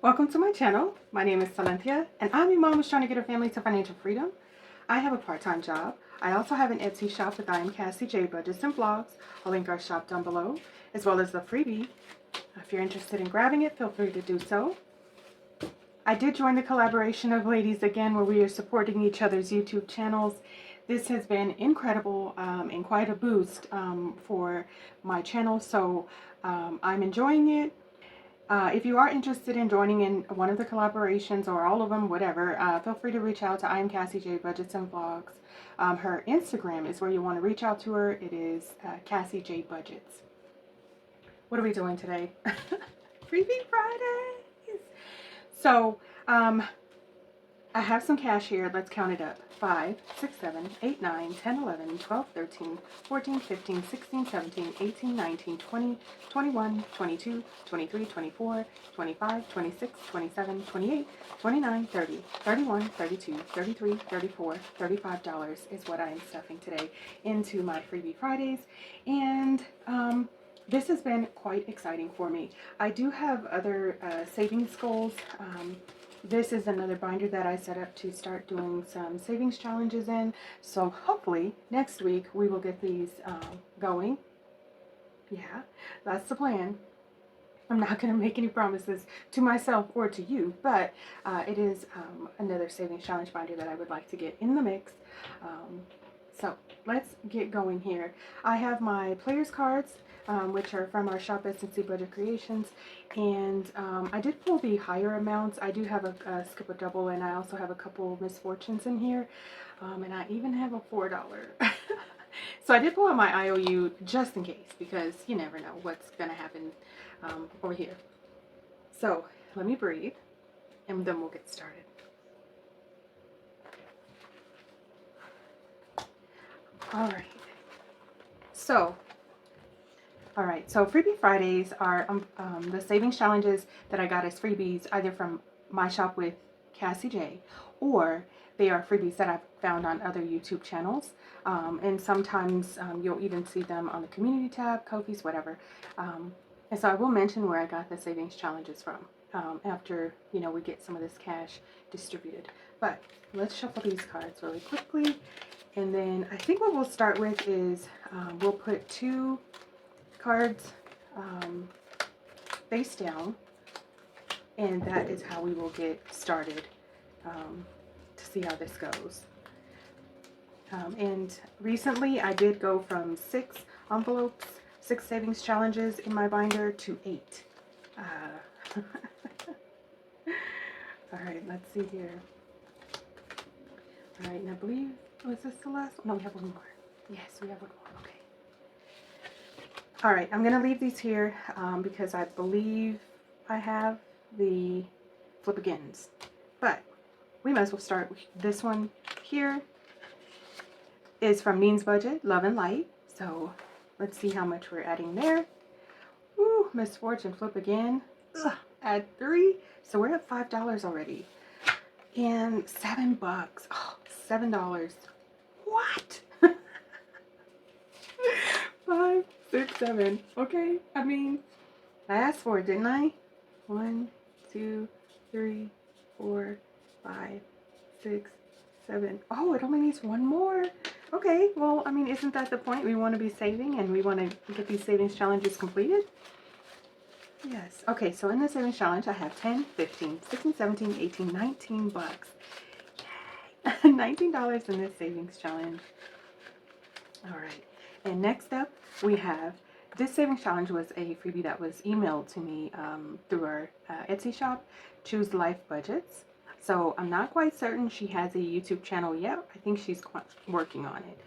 Welcome to my channel. My name is Silynthia, and I'm a mom who's trying to get her family to financial freedom. I have a part-time job. I also have an Etsy shop with SilynthiaBudgets and vlogs. I'll link our shop down below, as well as the freebie. If you're interested in grabbing it, feel free to do so. I did join the collaboration of ladies again, where we are supporting each other's YouTube channels. This has been incredible and quite a boost for my channel, so I'm enjoying it. If you are interested in joining in one of the collaborations or all of them, whatever, feel free to reach out to SilynthiaBudgets and vlogs. Her Instagram is where you want to reach out to her. It is SilynthiaBudgets. What are we doing today? Freebie Fridays! So, I have some cash here. Let's count it up. 5, 6, 7, 8, 9, 10, 11, 12, 13, 14, 15, 16, 17, 18, 19, 20, 21, 22, 23, 24, 25, 26, 27, 28, 29, 30, 31, 32, 33, 34, $35 is what I am stuffing today into my Freebie Fridays. And this has been quite exciting for me. I do have other savings goals. This is another binder that I set up to start doing some savings challenges in. So hopefully next week we will get these going. Yeah, that's the plan. I'm not going to make any promises to myself or to you, but it is another savings challenge binder that I would like to get in the mix. So let's get going here. I have my players cards, which are from our shop at SilynthiaC Budget Creations, and I did pull the higher amounts. I do have a skip a double, and I also have a couple misfortunes in here, and I even have a $4. So I did pull out my IOU just in case, because you never know what's going to happen over here. So let me breathe, and then we'll get started. All right, so Freebie Fridays are the savings challenges that I got as freebies, either from my shop with Cassie J, or they are freebies that I've found on other YouTube channels. And sometimes you'll even see them on the community tab, Ko-fi's, whatever. And so I will mention where I got the savings challenges from after, you know, we get some of this cash distributed. But let's shuffle these cards really quickly. And then I think what we'll start with is we'll put 2 cards face down, and that is how we will get started to see how this goes. And recently I did go from 6 envelopes, 6 savings challenges in my binder to 8. All right, let's see here. All right, and I believe, was this the last one? No, we have one more. Yes, we have one more. Okay. All right, I'm going to leave these here because I believe I have the flip agains. But we might as well start with this one here. Is from Means Budget, Love and Light. So let's see how much we're adding there. Ooh, misfortune, flip again. Ugh, add 3. So we're at $5 already. And $7. Oh, $7. What? 5, 6, 7. Okay, I mean, I asked for it, didn't I? 1, 2, 3, 4, 5, 6, 7. Oh, it only needs 1 more. Okay, well, I mean, isn't that the point? We want to be saving and we want to get these savings challenges completed. Yes. Okay, so in the savings challenge, I have 10, 15, 16, 17, 18, $19. Yay! $19 in this savings challenge. All right. And next up, we have, this savings challenge was a freebie that was emailed to me through our Etsy shop, Choose Life Budgets. So I'm not quite certain she has a YouTube channel yet. I think she's working on it.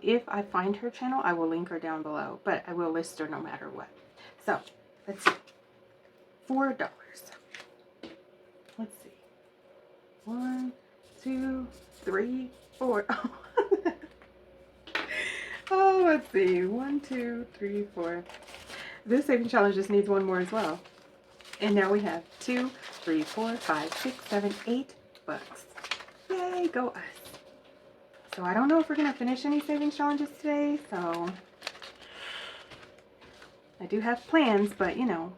If I find her channel, I will link her down below, but I will list her no matter what. So let's see. $4. Let's see. 1, 2, 3, 4. Oh, let's see. 1, 2, 3, 4. This saving challenge just needs 1 more as well. And now we have 2, 3, 4, 5, 6, 7, $8. Yay, go us. So I don't know if we're going to finish any savings challenges today, so I do have plans, but you know.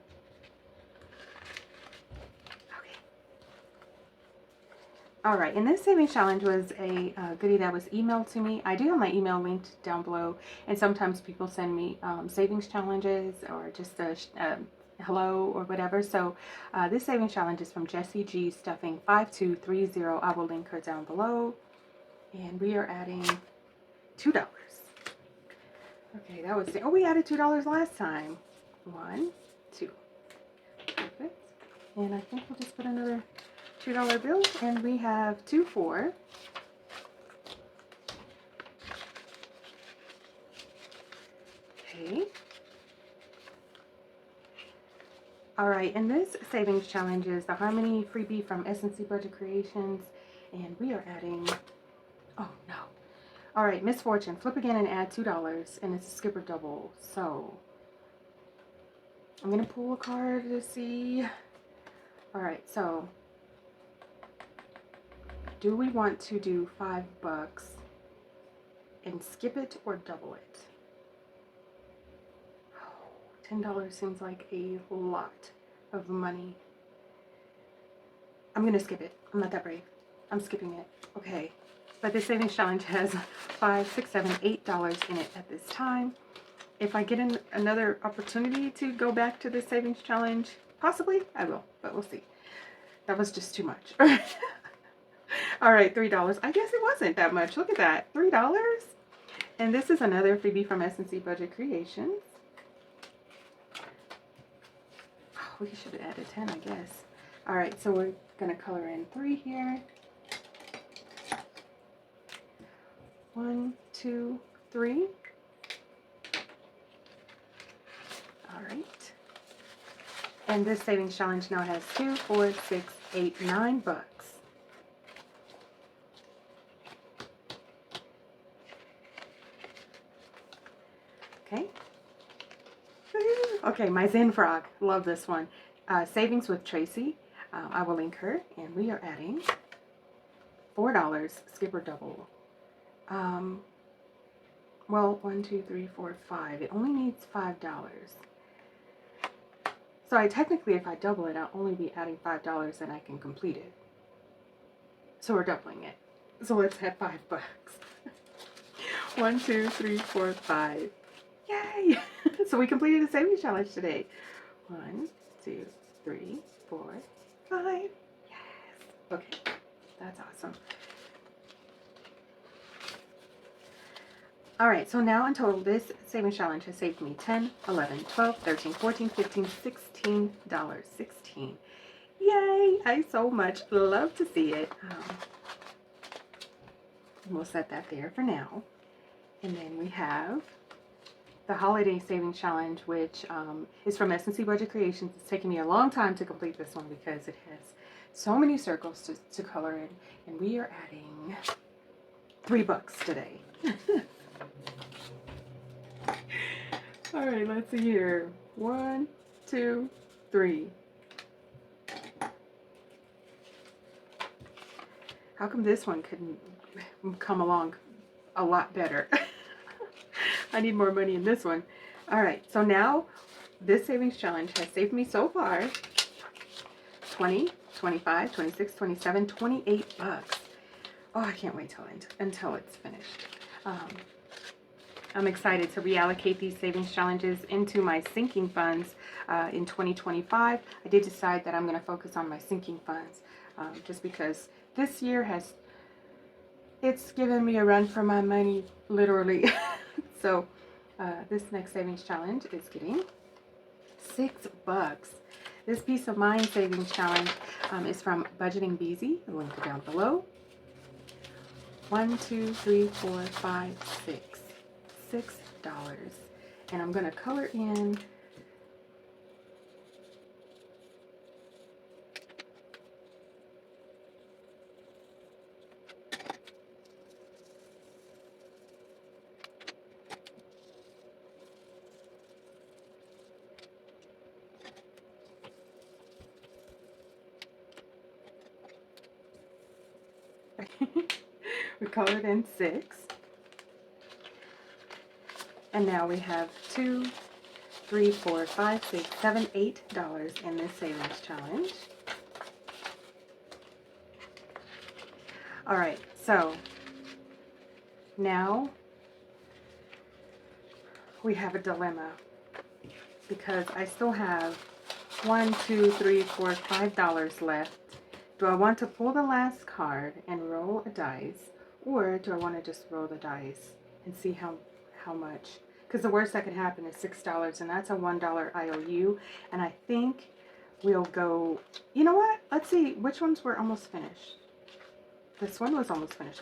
All right, and this savings challenge was a goodie that was emailed to me. I do have my email linked down below, and sometimes people send me savings challenges or just a hello or whatever. So this savings challenge is from Jessie G Stuffing 5230. I will link her down below, and we are adding $2. Okay, that was, oh, we added $2 last time. 1, 2. Perfect. And I think we'll just put another $2 bill, and we have 2, 4. Okay. All right, and this savings challenge is the Harmony Freebie from S&C Budget Creations, and we are adding, oh no. All right, Misfortune, flip again and add $2, and it's a skipper double. So I'm gonna pull a card to see. All right, so do we want to do $5 and skip it or double it? Oh, $10 seems like a lot of money. I'm gonna skip it. I'm not that brave. I'm skipping it. Okay. But this savings challenge has $5, $6, $7, $8 in it at this time. If I get another opportunity to go back to this savings challenge, possibly I will, but we'll see. That was just too much. All right, $3. I guess it wasn't that much. Look at that, $3. And this is another freebie from S&C Budget Creations. Oh, we should have added 10, I guess. All right, so we're gonna color in 3 here. 1, 2, 3. All right. And this savings challenge now has 2, 4, 6, 8, $9. Okay. Okay, my Zen Frog. Love this one. Savings with Tracy. I will link her. And we are adding $4, skipper double. Well, 1, 2, 3, 4, 5. It only needs $5. So technically, if I double it, I'll only be adding $5 and I can complete it. So we're doubling it. So let's add $5. 1, 2, 3, 4, 5. Yay! So we completed a savings challenge today. 1, 2, 3, 4, 5. Yes! Okay, that's awesome. All right, so now in total, this savings challenge has saved me $10, $11, $12, $13, $14, $15, $16. 16. Yay! I so much love to see it. We'll set that there for now. And then we have the Holiday Savings Challenge, which is from S&C Budget Creations. It's taken me a long time to complete this one because it has so many circles to color in. And we are adding $3 today. All right, let's see here. 1, 2, 3. How come this one couldn't come along a lot better? I need more money in this one. All right, so now this savings challenge has saved me so far 20, 25, 26, 27, $28. Oh, I can't wait until it's finished. I'm excited to reallocate these savings challenges into my sinking funds in 2025. I did decide that I'm going to focus on my sinking funds just because this year it's given me a run for my money, literally. So this next savings challenge is getting $6. This Peace of Mind savings challenge is from Budgeting Beezy. I'll link it down below. 1, 2, 3, 4, 5, 6. $6. And I'm going to color in we colored in 6. And now we have 2, 3, 4, 5, 6, 7, $8 in this savings challenge. All right, so now we have a dilemma because I still have $1, $2, $3, $4, $5 left. Do I want to pull the last card and roll a dice, or do I want to just roll the dice and see how much? Because the worst that could happen is $6, and that's a $1 IOU. And I think we'll go, you know what? Let's see which ones were almost finished. This one was almost finished.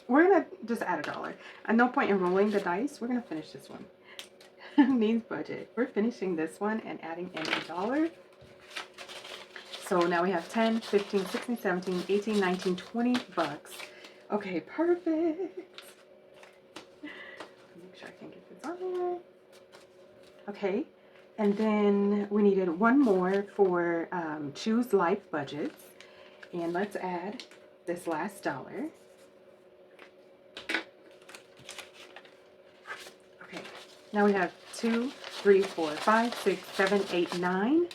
We're gonna just add $1. And no point in rolling the dice. We're gonna finish this one. Needs budget. We're finishing this one and adding in $1. So now we have 10, 15, 16, 17, 18, 19, 20 bucks. Okay, perfect. Make sure I can get this on there. Okay, and then we needed one more for Choose Life Budgets. And let's add this last $1. Okay, now we have 2, 3, 4, 5, 6, 7, 8, 9.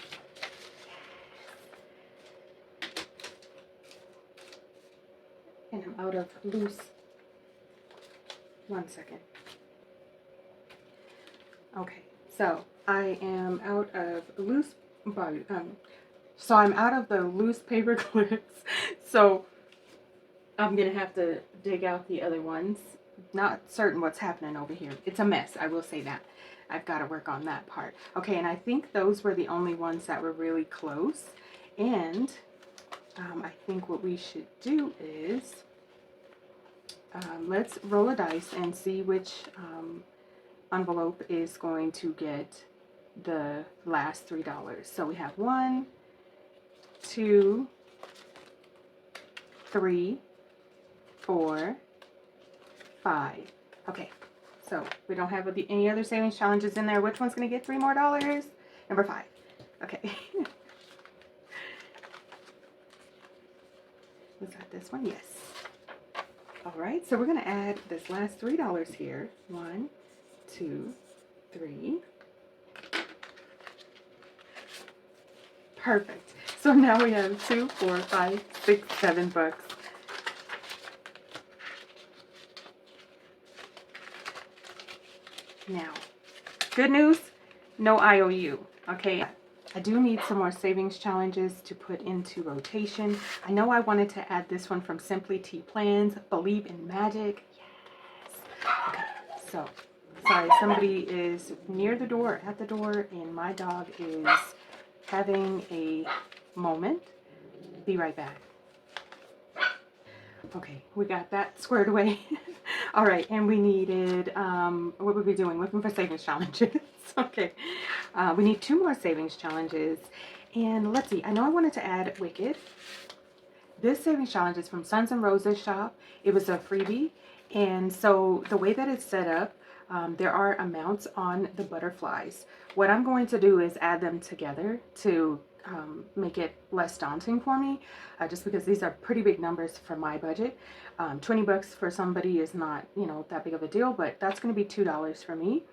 And I'm out of loose. 1 second. Okay, so I am out of loose so I'm out of the loose paper clips. So I'm gonna have to dig out the other ones. Not certain what's happening over here. It's a mess, I will say that. I've got to work on that part. Okay, and I think those were the only ones that were really close. And I think what we should do is let's roll a dice and see which envelope is going to get the last $3. So we have 1, 2, 3, 4, 5. Okay, so we don't have any other savings challenges in there. Which one's going to get $3 more? Number 5. Okay. Was that this one? Yes. All right, so we're going to add this last $3 here. 1, 2, 3. Perfect. So now we have 2, 4, 5, 6, 7 bucks. Now, good news, no IOU. Okay, I do need some more savings challenges to put into rotation. I know I wanted to add this one from Simply Tea Plans, Believe in Magic. Yes. Okay, so, sorry, somebody is at the door, and my dog is having a moment. Be right back. Okay, we got that squared away. All right, and we needed, what were we doing? Looking for savings challenges. Okay, we need 2 more savings challenges. And let's see, I know I wanted to add Wicked. This savings challenge is from Suns and Roses shop. It was a freebie. And so the way that it's set up, there are amounts on the butterflies. What I'm going to do is add them together to make it less daunting for me, just because these are pretty big numbers for my budget. 20 bucks for somebody is not, that big of a deal, but that's going to be $2 for me.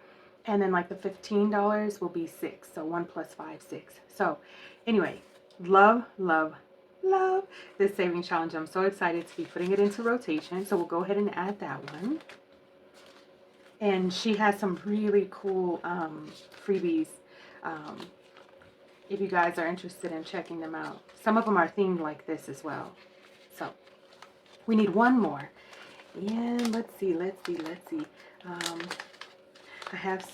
And then like the $15 will be 6. So 1 plus 5, 6. So anyway, love this savings challenge. I'm so excited to be putting it into rotation. So we'll go ahead and add that one. And she has some really cool freebies. If you guys are interested in checking them out. Some of them are themed like this as well. So we need 1 more. And let's see. I have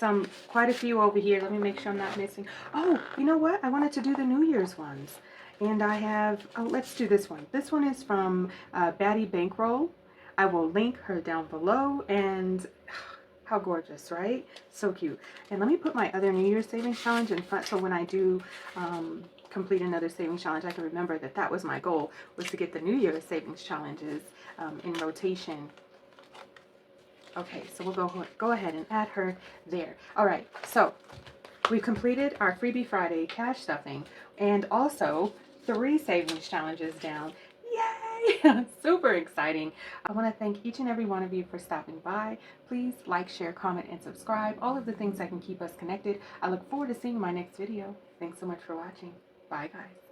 quite a few over here. Let me make sure I'm not missing. Oh, you know what? I wanted to do the New Year's ones. And I have, let's do this one. This one is from Batty Bankroll. I will link her down below. And how gorgeous, right? So cute. And let me put my other New Year's savings challenge in front, so when I do complete another savings challenge, I can remember that was my goal, was to get the New Year's savings challenges in rotation. Okay, so we'll go ahead and add her there. All right, so we completed our Freebie Friday cash stuffing, and also 3 savings challenges down. Yay! Super exciting. I want to thank each and every one of you for stopping by. Please like, share, comment, and subscribe. All of the things that can keep us connected. I look forward to seeing you in my next video. Thanks so much for watching. Bye, guys.